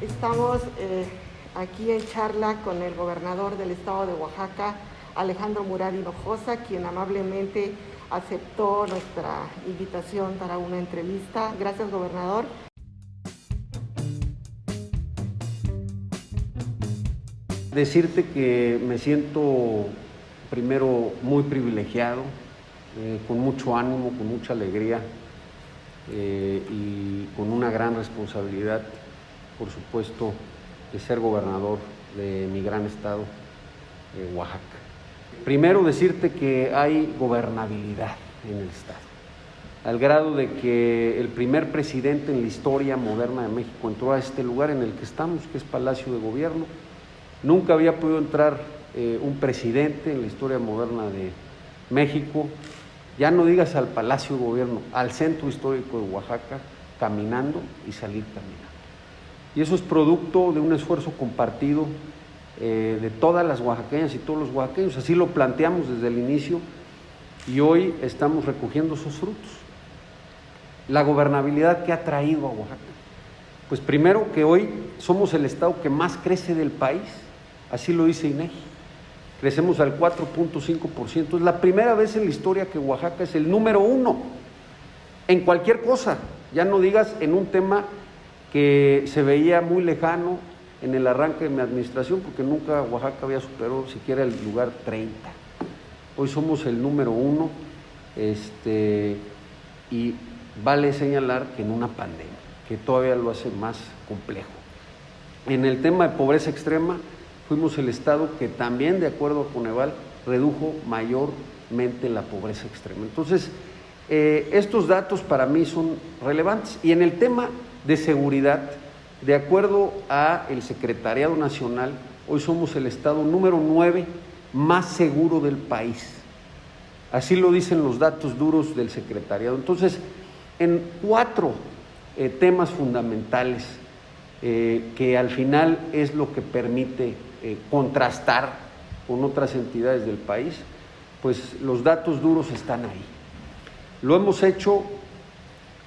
Estamos aquí en charla con el gobernador del estado de Oaxaca, Alejandro Murat Hinojosa, quien amablemente aceptó nuestra invitación para una entrevista. Gracias, gobernador. Decirte que me siento primero muy privilegiado, con mucho ánimo, con mucha alegría y con una gran responsabilidad, por supuesto, de ser gobernador de mi gran estado, Oaxaca. Primero decirte que hay gobernabilidad en el estado, al grado de que el primer presidente en la historia moderna de México entró a este lugar en el que estamos, que es Palacio de Gobierno. Nunca había podido entrar un presidente en la historia moderna de México, ya no digas al Palacio de Gobierno, al centro histórico de Oaxaca, caminando y salir caminando. Y eso es producto de un esfuerzo compartido de todas las oaxaqueñas y todos los oaxaqueños. Así lo planteamos desde el inicio y hoy estamos recogiendo esos frutos. La gobernabilidad que ha traído a Oaxaca. Pues primero que hoy somos el estado que más crece del país, así lo dice INEGI. Crecemos al 4.5%. Es la primera vez en la historia que Oaxaca es el número 1 en cualquier cosa. Ya no digas en un tema que se veía muy lejano en el arranque de mi administración, porque nunca Oaxaca había superado siquiera el lugar 30. Hoy somos el número 1, y vale señalar que en una pandemia, que todavía lo hace más complejo. En el tema de pobreza extrema, fuimos el estado que también, de acuerdo a Coneval, redujo mayormente la pobreza extrema. Entonces, estos datos para mí son relevantes. Y en el tema de seguridad, de acuerdo a el Secretariado Nacional, hoy somos el estado número 9 más seguro del país. Así lo dicen los datos duros del secretariado. Entonces, en 4 temas fundamentales que al final es lo que permite contrastar con otras entidades del país, pues los datos duros están ahí. Lo hemos hecho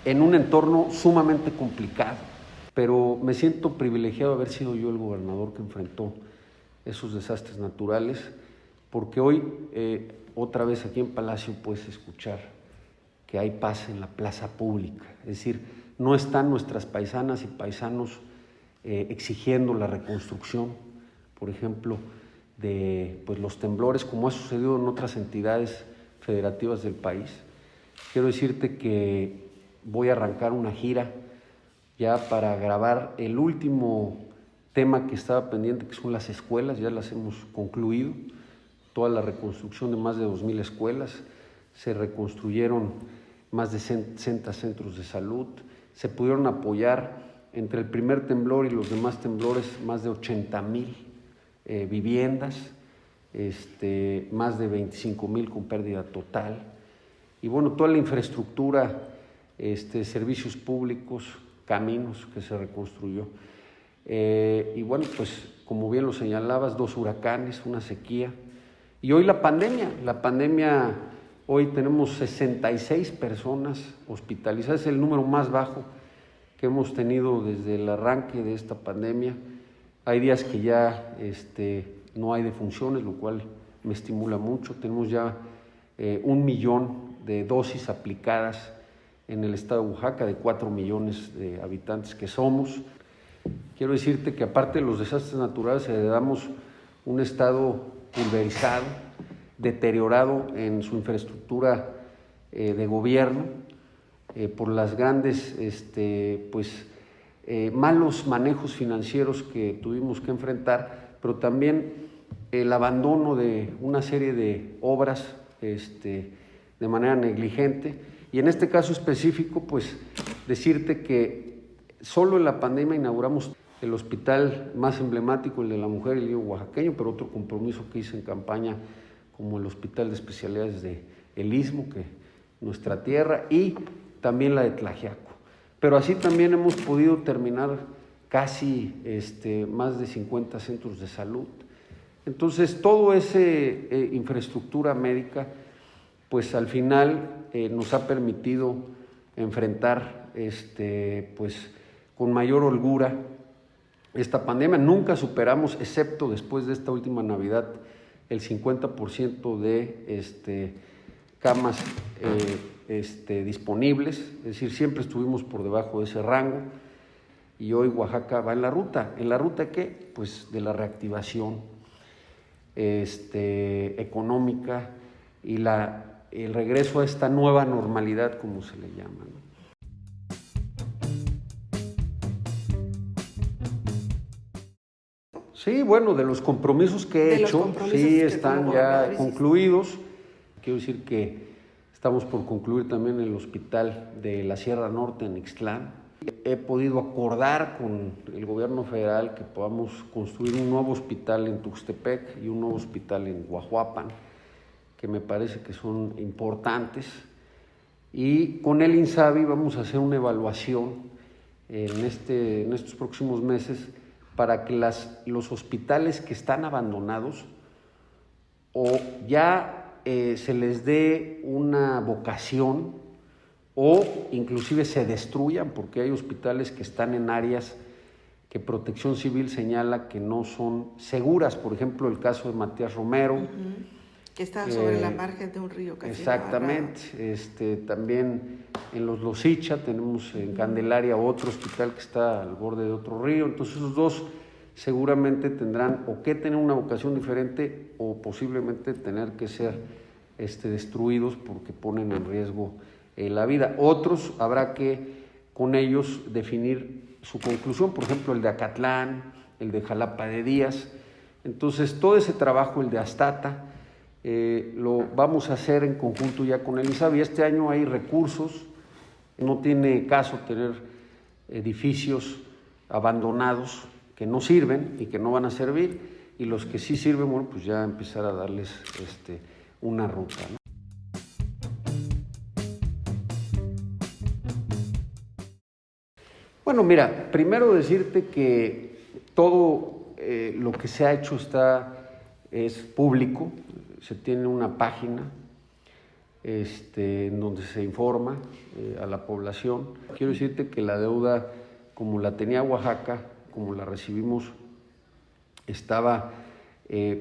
en un entorno sumamente complicado, pero me siento privilegiado de haber sido yo el gobernador que enfrentó esos desastres naturales, porque hoy otra vez aquí en Palacio puedes escuchar que hay paz en la plaza pública, es decir, no están nuestras paisanas y paisanos exigiendo la reconstrucción, por ejemplo, de los temblores, como ha sucedido en otras entidades federativas del país. Quiero decirte que voy a arrancar una gira ya para grabar el último tema que estaba pendiente, que son las escuelas. Ya las hemos concluido, toda la reconstrucción de más de 2,000 escuelas, se reconstruyeron más de 60 centros de salud, se pudieron apoyar entre el primer temblor y los demás temblores más de 80,000 viviendas, más de 25,000 con pérdida total. Y bueno, toda la infraestructura, servicios públicos, caminos que se reconstruyó. Y bueno, pues como bien lo señalabas, 2 huracanes, una sequía. Y hoy la pandemia, hoy tenemos 66 personas hospitalizadas, es el número más bajo que hemos tenido desde el arranque de esta pandemia. Hay días que ya no hay defunciones, lo cual me estimula mucho. Tenemos ya 1 millón de dosis aplicadas en el estado de Oaxaca, de 4 millones de habitantes que somos. Quiero decirte que aparte de los desastres naturales, heredamos un estado pulverizado, deteriorado en su infraestructura de gobierno, por las grandes malos manejos financieros que tuvimos que enfrentar, pero también el abandono de una serie de obras de manera negligente. Y en este caso específico, pues decirte que solo en la pandemia inauguramos el hospital más emblemático, el de la mujer y el niño oaxaqueño, pero otro compromiso que hice en campaña, como el Hospital de Especialidades de El Istmo, que nuestra tierra, y también la de Tlaxiaco. Pero así también hemos podido terminar casi más de 50 centros de salud. Entonces, todo ese infraestructura médica, pues al final nos ha permitido enfrentar con mayor holgura esta pandemia. Nunca superamos, excepto después de esta última Navidad, el 50% de camas disponibles, es decir, siempre estuvimos por debajo de ese rango y hoy Oaxaca va en la ruta. ¿En la ruta qué? Pues de la reactivación económica y el regreso a esta nueva normalidad, como se le llama, ¿no? Sí, bueno, de los compromisos que he hecho, sí están ya concluidos. Quiero decir que estamos por concluir también el hospital de la Sierra Norte en Ixtlán. He podido acordar con el gobierno federal que podamos construir un nuevo hospital en Tuxtepec y un nuevo hospital en Guajuapan, que me parece que son importantes. Y con el INSABI vamos a hacer una evaluación en estos próximos meses para que los hospitales que están abandonados o ya se les dé una vocación o inclusive se destruyan, porque hay hospitales que están en áreas que Protección Civil señala que no son seguras. Por ejemplo, el caso de Matías Romero. Que está sobre la margen de un río. Casi exactamente. También en Los Losicha tenemos en Candelaria otro hospital que está al borde de otro río. Entonces esos dos seguramente tendrán o que tener una vocación diferente o posiblemente tener que ser destruidos porque ponen en riesgo la vida. Otros habrá que con ellos definir su conclusión, por ejemplo el de Acatlán, el de Jalapa de Díaz. Entonces todo ese trabajo, el de Astata, lo vamos a hacer en conjunto ya con el INSABI. Este año hay recursos, no tiene caso tener edificios abandonados que no sirven y que no van a servir, y los que sí sirven, bueno, pues ya empezar a darles una ruta, ¿no? Bueno, mira, primero decirte que todo lo que se ha hecho es público. Se tiene una página en donde se informa a la población. Quiero decirte que la deuda, como la tenía Oaxaca, como la recibimos, estaba,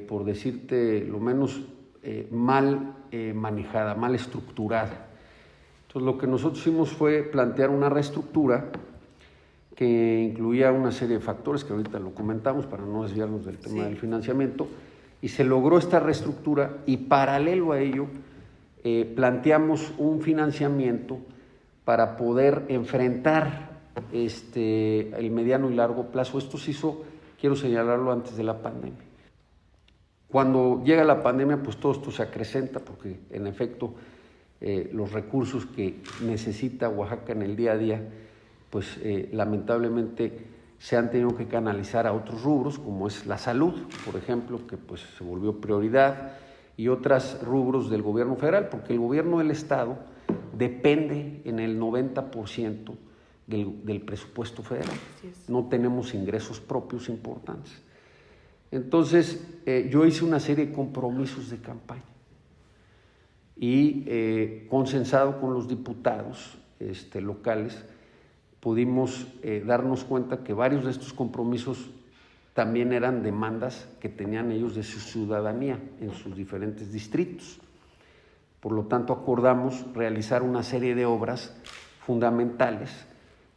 por decirte lo menos, mal manejada, mal estructurada. Entonces lo que nosotros hicimos fue plantear una reestructura que incluía una serie de factores que ahorita lo comentamos para no desviarnos del tema del financiamiento, y se logró esta reestructura, y paralelo a ello planteamos un financiamiento para poder enfrentar el mediano y largo plazo. Esto se hizo, quiero señalarlo, antes de la pandemia. Cuando llega la pandemia, pues todo esto se acrecenta, porque en efecto los recursos que necesita Oaxaca en el día a día, pues lamentablemente se han tenido que canalizar a otros rubros, como es la salud, por ejemplo, que pues se volvió prioridad, y otros rubros del gobierno federal, porque el gobierno del estado depende en el 90% del presupuesto federal. No tenemos ingresos propios importantes. Entonces, yo hice una serie de compromisos de campaña y consensado con los diputados locales, pudimos darnos cuenta que varios de estos compromisos también eran demandas que tenían ellos de su ciudadanía en sus diferentes distritos. Por lo tanto, acordamos realizar una serie de obras fundamentales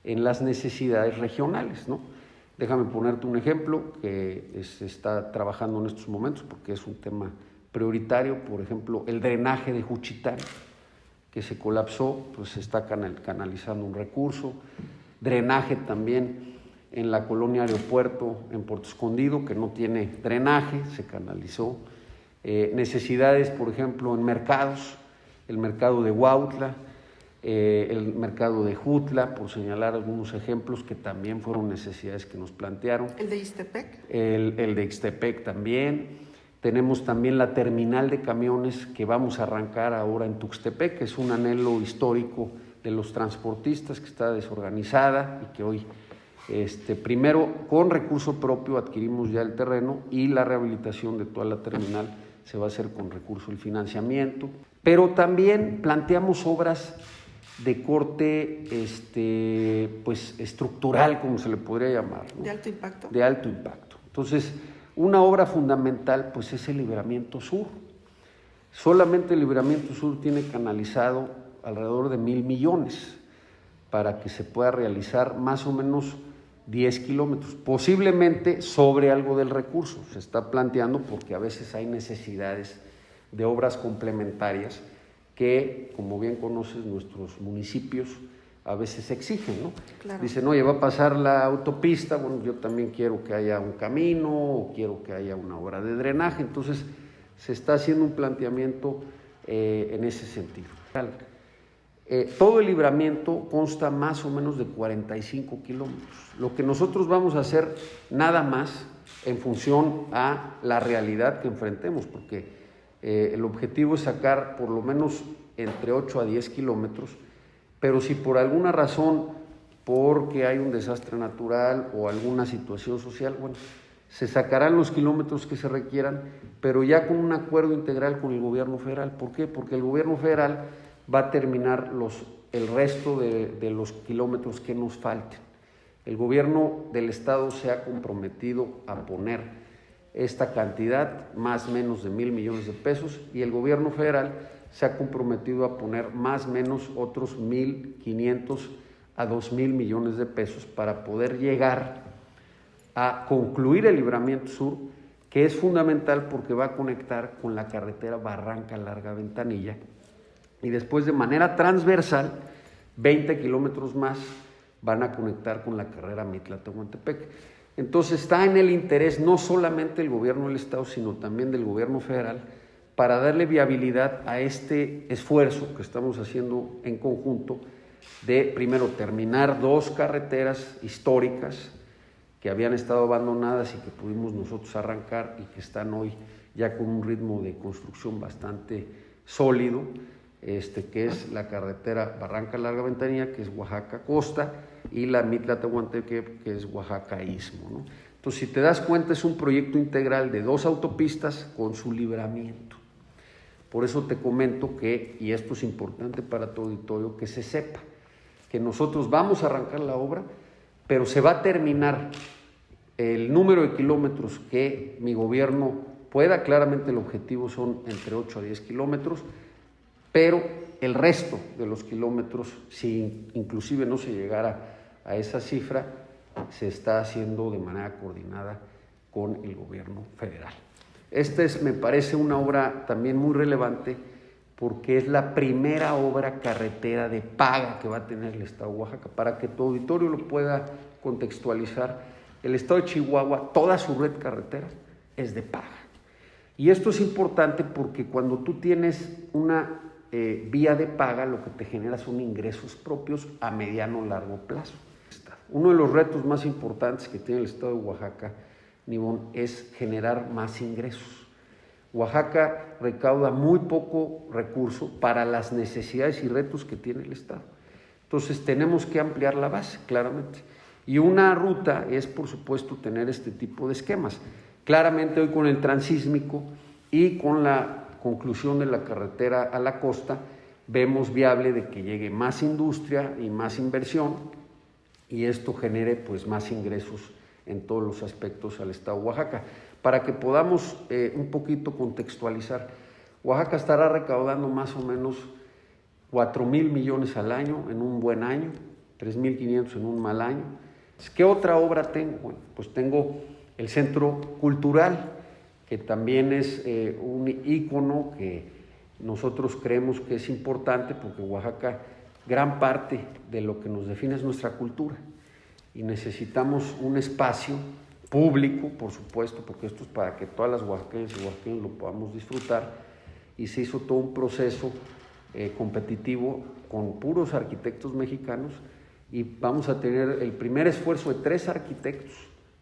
en las necesidades regionales, ¿no? Déjame ponerte un ejemplo que se está trabajando en estos momentos porque es un tema prioritario. Por ejemplo, el drenaje de Juchitán, que se colapsó, pues se está canalizando un recurso. Drenaje también en la colonia Aeropuerto, en Puerto Escondido, que no tiene drenaje, se canalizó. Necesidades, por ejemplo, en mercados, el mercado de Huautla, el mercado de Jutla, por señalar algunos ejemplos que también fueron necesidades que nos plantearon. ¿El de Ixtepec? El de Ixtepec también. Tenemos también la terminal de camiones que vamos a arrancar ahora en Tuxtepec, que es un anhelo histórico de los transportistas, que está desorganizada y que hoy, primero con recurso propio adquirimos ya el terreno, y la rehabilitación de toda la terminal se va a hacer con recurso del financiamiento. Pero también planteamos obras de corte pues estructural, como se le podría llamar, ¿no? ¿De alto impacto? De alto impacto. Entonces, una obra fundamental pues es el Libramiento Sur. Solamente el Libramiento Sur tiene canalizado alrededor de 1,000 millones para que se pueda realizar más o menos 10 kilómetros, posiblemente sobre algo del recurso. Se está planteando porque a veces hay necesidades de obras complementarias que, como bien conoces, nuestros municipios a veces exigen, ¿no? Claro. Dicen, oye, va a pasar la autopista, bueno, yo también quiero que haya un camino o quiero que haya una obra de drenaje. Entonces, se está haciendo un planteamiento en ese sentido. Todo el libramiento consta más o menos de 45 kilómetros. Lo que nosotros vamos a hacer nada más en función a la realidad que enfrentemos, porque el objetivo es sacar por lo menos entre 8 a 10 kilómetros, pero si por alguna razón, porque hay un desastre natural o alguna situación social, bueno, se sacarán los kilómetros que se requieran, pero ya con un acuerdo integral con el gobierno federal. ¿Por qué? Porque el gobierno federal va a terminar el resto de los kilómetros que nos falten. El gobierno del estado se ha comprometido a poner esta cantidad, más o menos de 1,000 millones de pesos, y el gobierno federal se ha comprometido a poner más o menos otros 1,500 a 2,000 millones de pesos para poder llegar a concluir el Libramiento Sur, que es fundamental porque va a conectar con la carretera Barranca Larga Ventanilla, y después de manera transversal 20 kilómetros más van a conectar con la carrera Mitla-Tehuantepec. Entonces está en el interés no solamente del gobierno del estado, sino también del gobierno federal, para darle viabilidad a este esfuerzo que estamos haciendo en conjunto de, primero, terminar 2 carreteras históricas que habían estado abandonadas y que pudimos nosotros arrancar y que están hoy ya con un ritmo de construcción bastante sólido, que es la carretera Barranca Larga Ventanilla, que es Oaxaca Costa, y la Mitla-Tehuantepec, que es Oaxaca Istmo, ¿no? Entonces, si te das cuenta, es un proyecto integral de 2 autopistas con su libramiento. Por eso te comento que, y esto es importante para tu auditorio, que se sepa que nosotros vamos a arrancar la obra, pero se va a terminar el número de kilómetros que mi gobierno pueda. Claramente el objetivo son entre 8 a 10 kilómetros, pero el resto de los kilómetros, si inclusive no se llegara a esa cifra, se está haciendo de manera coordinada con el gobierno federal. Esta es, me parece, una obra también muy relevante porque es la primera obra carretera de paga que va a tener el estado de Oaxaca. Para que tu auditorio lo pueda contextualizar, el estado de Chihuahua, toda su red carretera es de paga. Y esto es importante porque cuando tú tienes una vía de paga, lo que te genera son ingresos propios a mediano o largo plazo. Uno de los retos más importantes que tiene el estado de Oaxaca, Nibón, es generar más ingresos. Oaxaca recauda muy poco recurso para las necesidades y retos que tiene el estado. Entonces tenemos que ampliar la base, claramente. Y una ruta es, por supuesto, tener este tipo de esquemas. Claramente hoy con el transísmico y con la conclusión de la carretera a la costa, vemos viable de que llegue más industria y más inversión, y esto genere pues más ingresos en todos los aspectos al estado de Oaxaca. Para que podamos un poquito contextualizar, Oaxaca estará recaudando más o menos 4,000 millones al año en un buen año, 3,500 en un mal año. ¿Qué otra obra tengo? Bueno, pues tengo el Centro Cultural, que también es un ícono que nosotros creemos que es importante porque Oaxaca, gran parte de lo que nos define es nuestra cultura y necesitamos un espacio público, por supuesto, porque esto es para que todas las oaxaqueñas y oaxaqueños lo podamos disfrutar, y se hizo todo un proceso competitivo con puros arquitectos mexicanos, y vamos a tener el primer esfuerzo de 3 arquitectos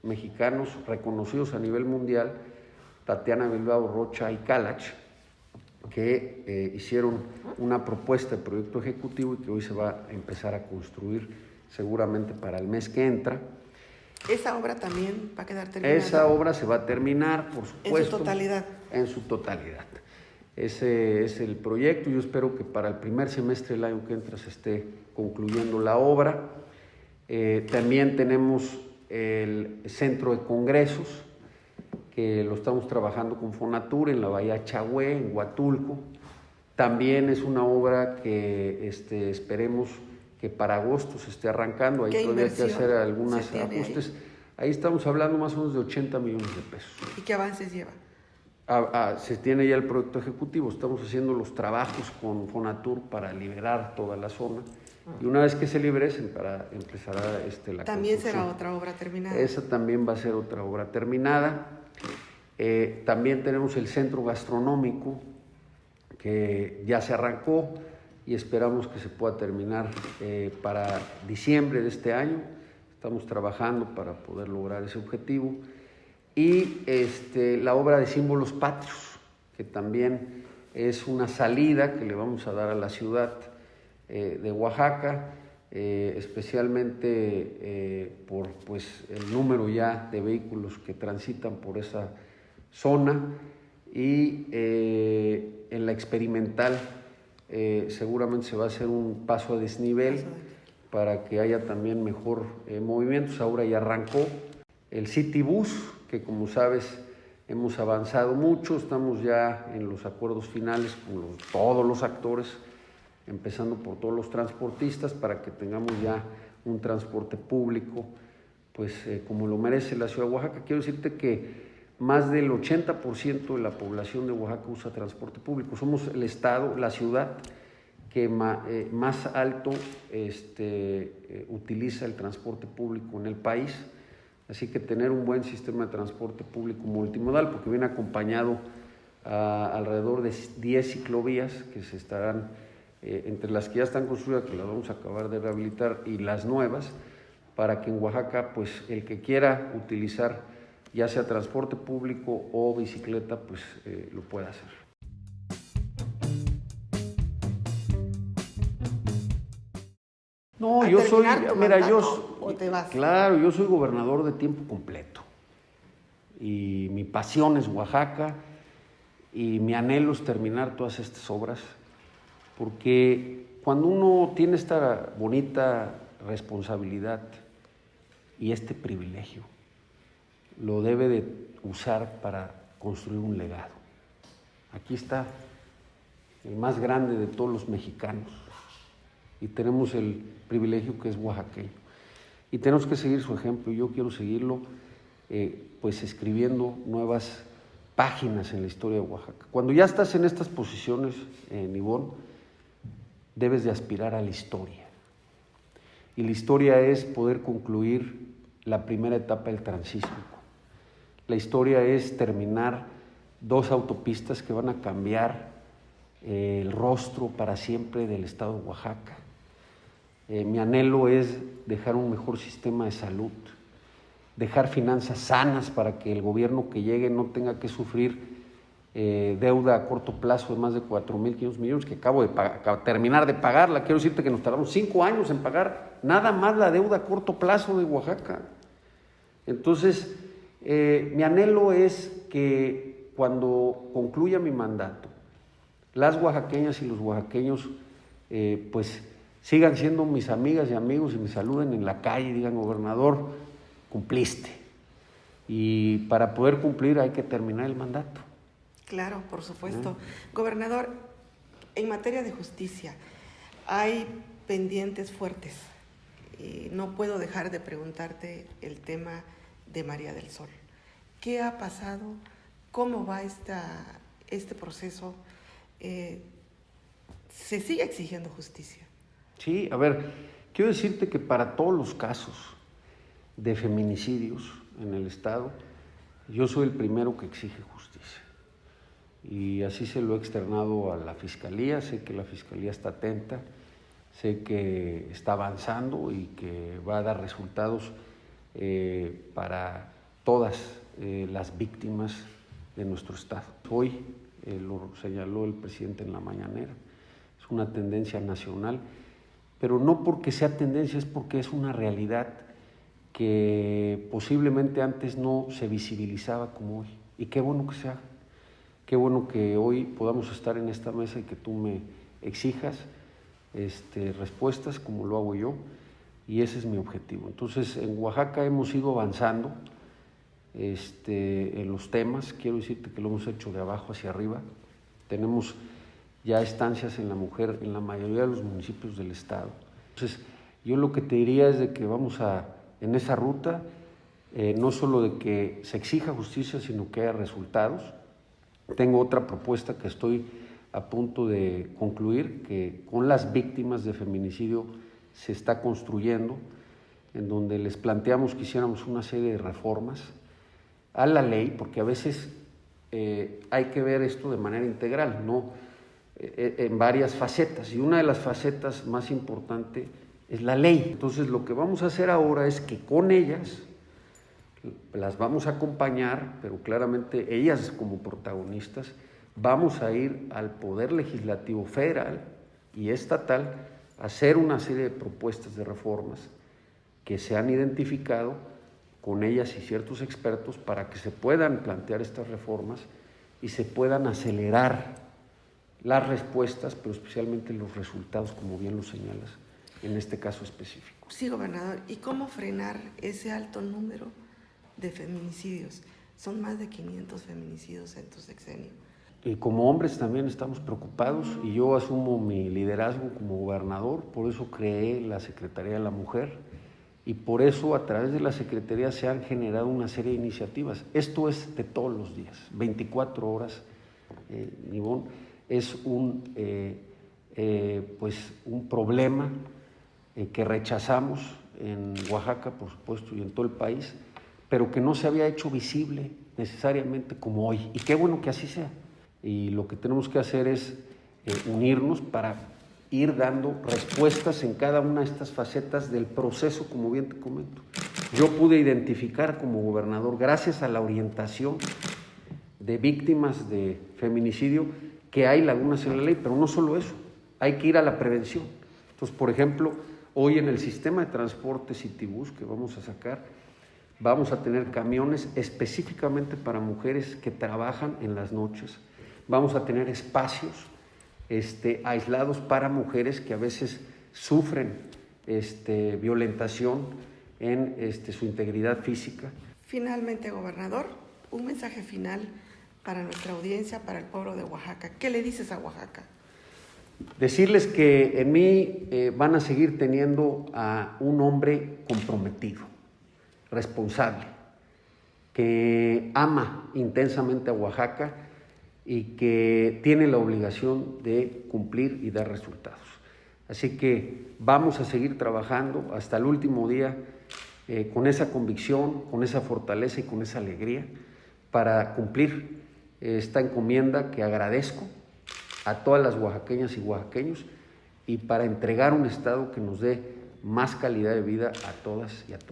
mexicanos reconocidos a nivel mundial, Tatiana Bilbao, Rocha y Kalach, que hicieron una propuesta de proyecto ejecutivo y que hoy se va a empezar a construir seguramente para el mes que entra. ¿Esa obra también va a quedar terminada? Esa obra se va a terminar, por supuesto. ¿En su totalidad? En su totalidad. Ese es el proyecto. Yo espero que para el primer semestre del año que entra se esté concluyendo la obra. También tenemos el centro de congresos, que lo estamos trabajando con Fonatur en la Bahía Chagüe, en Huatulco. También es una obra que esperemos que para agosto se esté arrancando. Ahí todavía hay que hacer algunos ajustes. Ahí estamos hablando más o menos de 80 millones de pesos. ¿Y qué avances lleva? Se tiene ya el proyecto ejecutivo, estamos haciendo los trabajos con Fonatur para liberar toda la zona y una vez que se libere empezará la ¿También construcción. será otra obra terminada? Esa también va a ser otra obra terminada. También tenemos el centro gastronómico que ya se arrancó y esperamos que se pueda terminar para diciembre de este año. Estamos trabajando para poder lograr ese objetivo. Y la obra de símbolos patrios, que también es una salida que le vamos a dar a la ciudad de Oaxaca, especialmente por el número ya de vehículos que transitan por esa zona. Y en la experimental seguramente se va a hacer un paso a desnivel para que haya también mejor movimientos. Ahora ya arrancó el City Bus, que como sabes hemos avanzado mucho, estamos ya en los acuerdos finales con todos los actores, empezando por todos los transportistas, para que tengamos ya un transporte público, como lo merece la ciudad de Oaxaca. Quiero decirte que más del 80% de la población de Oaxaca usa transporte público. Somos el estado, la ciudad que más alto utiliza el transporte público en el país. Así que tener un buen sistema de transporte público multimodal, porque viene acompañado alrededor de 10 ciclovías que se estarán, entre las que ya están construidas, que las vamos a acabar de rehabilitar, y las nuevas, para que en Oaxaca, el que quiera utilizar ya sea transporte público o bicicleta, lo pueda hacer. No, yo soy, ¿o te vas? Claro, yo soy gobernador de tiempo completo y mi pasión es Oaxaca y mi anhelo es terminar todas estas obras, porque cuando uno tiene esta bonita responsabilidad y este privilegio, lo debe de usar para construir un legado. Aquí está el más grande de todos los mexicanos y tenemos el privilegio que es oaxaqueño. Y tenemos que seguir su ejemplo. Yo quiero seguirlo escribiendo nuevas páginas en la historia de Oaxaca. Cuando ya estás en estas posiciones, Ivonne, debes de aspirar a la historia. Y la historia es poder concluir la primera etapa del transísmico. La historia es terminar 2 autopistas que van a cambiar el rostro para siempre del estado de Oaxaca. Mi anhelo es dejar un mejor sistema de salud, dejar finanzas sanas para que el gobierno que llegue no tenga que sufrir deuda a corto plazo de más de 4,500 millones, que acabo de terminar de pagarla. Quiero decirte que nos tardamos 5 años en pagar nada más la deuda a corto plazo de Oaxaca. Entonces, mi anhelo es que cuando concluya mi mandato, las oaxaqueñas y los oaxaqueños sigan siendo mis amigas y amigos y me saluden en la calle y digan: gobernador, cumpliste. Y para poder cumplir hay que terminar el mandato. Claro, por supuesto. Gobernador, en materia de justicia, hay pendientes fuertes. No puedo dejar de preguntarte el tema de María del Sol. ¿Qué ha pasado? ¿Cómo va este proceso? ¿Se sigue exigiendo justicia? Sí, a ver, quiero decirte que para todos los casos de feminicidios en el estado, yo soy el primero que exige justicia. Y así se lo he externado a la Fiscalía. Sé que la Fiscalía está atenta, sé que está avanzando y que va a dar resultados para todas las víctimas de nuestro estado. Hoy lo señaló el presidente en la mañanera, es una tendencia nacional, pero no porque sea tendencia, es porque es una realidad que posiblemente antes no se visibilizaba como hoy. Y qué bueno que se haga. Qué bueno que hoy podamos estar en esta mesa y que tú me exijas respuestas como lo hago yo, y ese es mi objetivo. Entonces, en Oaxaca hemos ido avanzando en los temas. Quiero decirte que lo hemos hecho de abajo hacia arriba. Tenemos ya estancias en la mujer en la mayoría de los municipios del estado. Entonces, yo lo que te diría es de que vamos en esa ruta, no solo de que se exija justicia, sino que haya resultados. Tengo otra propuesta que estoy a punto de concluir, que con las víctimas de feminicidio se está construyendo, en donde les planteamos que hiciéramos una serie de reformas a la ley, porque a veces hay que ver esto de manera integral, no en varias facetas, y una de las facetas más importantes es la ley. Entonces, lo que vamos a hacer ahora es que con ellas las vamos a acompañar, pero claramente ellas como protagonistas, vamos a ir al Poder Legislativo Federal y estatal a hacer una serie de propuestas de reformas que se han identificado con ellas y ciertos expertos para que se puedan plantear estas reformas y se puedan acelerar las respuestas, pero especialmente los resultados, como bien lo señalas, en este caso específico. Sí, gobernador. ¿Y cómo frenar ese alto número de feminicidios? Son más de 500 feminicidios en tu sexenio. Y como hombres también estamos preocupados, y yo asumo mi liderazgo como gobernador. Por eso creé la Secretaría de la Mujer, y por eso a través de la Secretaría se han generado una serie de iniciativas. Esto es de todos los días, 24 horas, Ivonne. Es un problema que rechazamos en Oaxaca, por supuesto, y en todo el país, pero que no se había hecho visible necesariamente como hoy. Y qué bueno que así sea. Y lo que tenemos que hacer es unirnos para ir dando respuestas en cada una de estas facetas del proceso, como bien te comento. Yo pude identificar como gobernador, gracias a la orientación de víctimas de feminicidio, que hay lagunas en la ley, pero no solo eso, hay que ir a la prevención. Entonces, por ejemplo, hoy en el sistema de transporte Citibús que vamos a sacar, vamos a tener camiones específicamente para mujeres que trabajan en las noches. Vamos a tener espacios aislados para mujeres que a veces sufren violentación en su integridad física. Finalmente, gobernador, un mensaje final para nuestra audiencia, para el pueblo de Oaxaca. ¿Qué le dices a Oaxaca? Decirles que en mí van a seguir teniendo a un hombre comprometido, responsable, que ama intensamente a Oaxaca y que tiene la obligación de cumplir y dar resultados. Así que vamos a seguir trabajando hasta el último día con esa convicción, con esa fortaleza y con esa alegría para cumplir esta encomienda que agradezco a todas las oaxaqueñas y oaxaqueños, y para entregar un estado que nos dé más calidad de vida a todas y a todos.